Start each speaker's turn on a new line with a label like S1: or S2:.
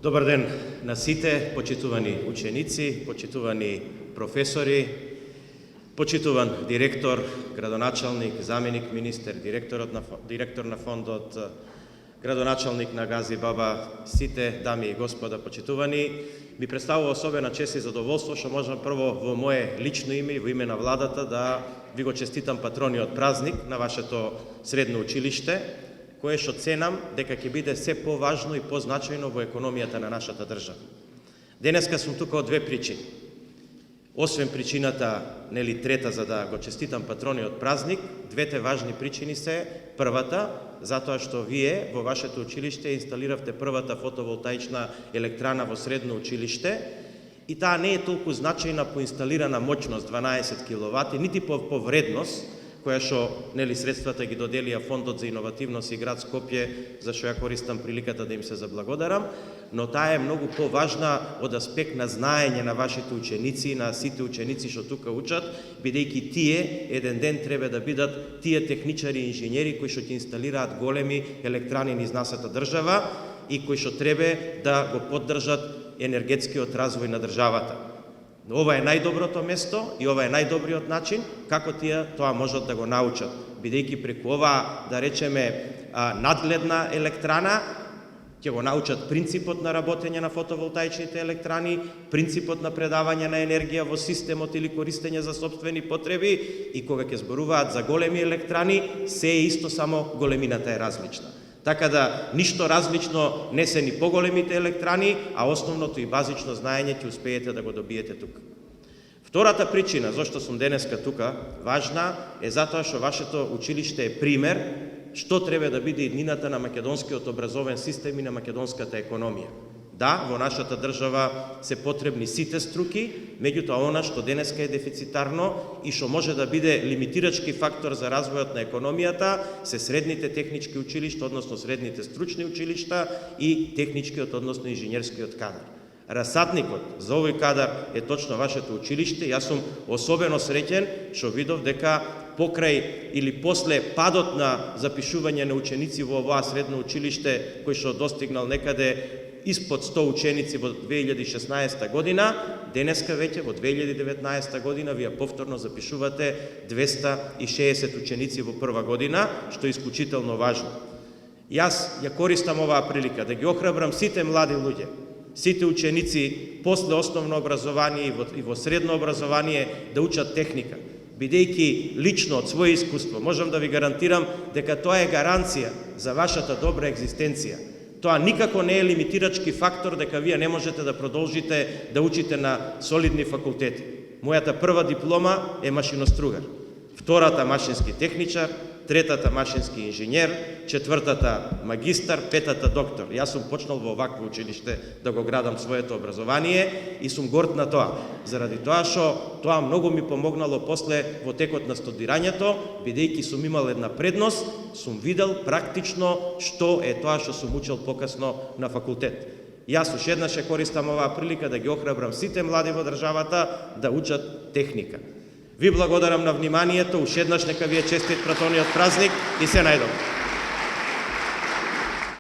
S1: Добар ден на сите, почитувани ученици, почитувани професори, почитуван директор, градоначалник, заменик министер, директор на фондот, градоначалник на Гази Баба, сите дами и господа почитувани. Ми представува особена чест и задоволство што можам прво во мое лично име и во име на владата да ви го честитам патрониот празник на вашето средно училиште, кое што ценам дека ќе биде се поважно и позначајно во економијата на нашата држава. Денеска сум тука од две причини. Освен причината, нели трета, за да го честитам патрониот празник, двете важни причини се: првата, затоа што вие во вашето училиште инсталиравте првата фотоволтаична електрана во средно училиште, и таа не е толку значајна по инсталирана моќност 12 киловати, нити по вредност, која што нели средствата ги доделија Фондот за иновативност и град Скопје, за што ја користам приликата да им се заблагодарам, но таа е многу поважна од аспект на знаење на вашите ученици, на сите ученици што тука учат, бидејќи тие еден ден треба да бидат тие техничари и инженери кои што ќе инсталираат големи електрани низ нашата држава и кои што треба да го поддржат енергетскиот развој на државата. Ова е најдоброто место и ова е најдобриот начин како тие тоа можат да го научат, бидејќи преку ова, да речеме, надгледна електрана, ќе го научат принципот на работење на фотоволтаичните електрани, принципот на предавање на енергија во системот или користење за сопствени потреби, и кога ќе зборуваат за големи електрани, се е исто, само големината е различна. Така да, ништо различно не се ни поголемите електрани, а основното и базично знаење ќе успеете да го добиете тука. Втората причина зашто сум денеска тука, важна, е затоа што вашето училиште е пример што треба да биде иднината на македонскиот образовен систем и на македонската економија. Да, во нашата држава се потребни сите струки, меѓутоа она што денеска е дефицитарно и што може да биде лимитирачки фактор за развојот на економијата, се средните технички училишта, односно средните стручни училишта и техничкиот, односно инженерскиот кадар. Расадникот за овој кадар е точно вашето училиште. Јас сум особено среќен што видов дека покрај или после падот на запишување на ученици во оваа средно училиште, кој што достигнал некаде испод 100 ученици во 2016 година, денеска веќе во 2019 година вие повторно запишувате 260 ученици во прва година, што е исклучително важно. Јас ја користам оваа прилика да ги охрабрам сите млади луѓе, сите ученици после основно образование и во средно образование да учат техника, бидејќи лично од своје искуство можам да ви гарантирам дека тоа е гаранција за вашата добра екзистенција. Тоа никако не е лимитирачки фактор дека вие не можете да продолжите да учите на солидни факултети. Мојата прва диплома е машиностругар, втората машински техничар, третата машински инженер, четвртата магистар, петата доктор. Јас сум почнал во овакво училиште да го градам своето образование и сум горд на тоа, заради тоа што тоа многу ми помогнало после во текот на студирањето, бидејќи сум имал една предност, сум видел практично што е тоа што сум учел покасно на факултет. Јас уште еднаш ја користам оваа прилика да ги охрабрам сите млади во државата да учат техника. Ви благодарам на вниманието, уште еднаш нека ви е честит пратониот празник и се најдобро.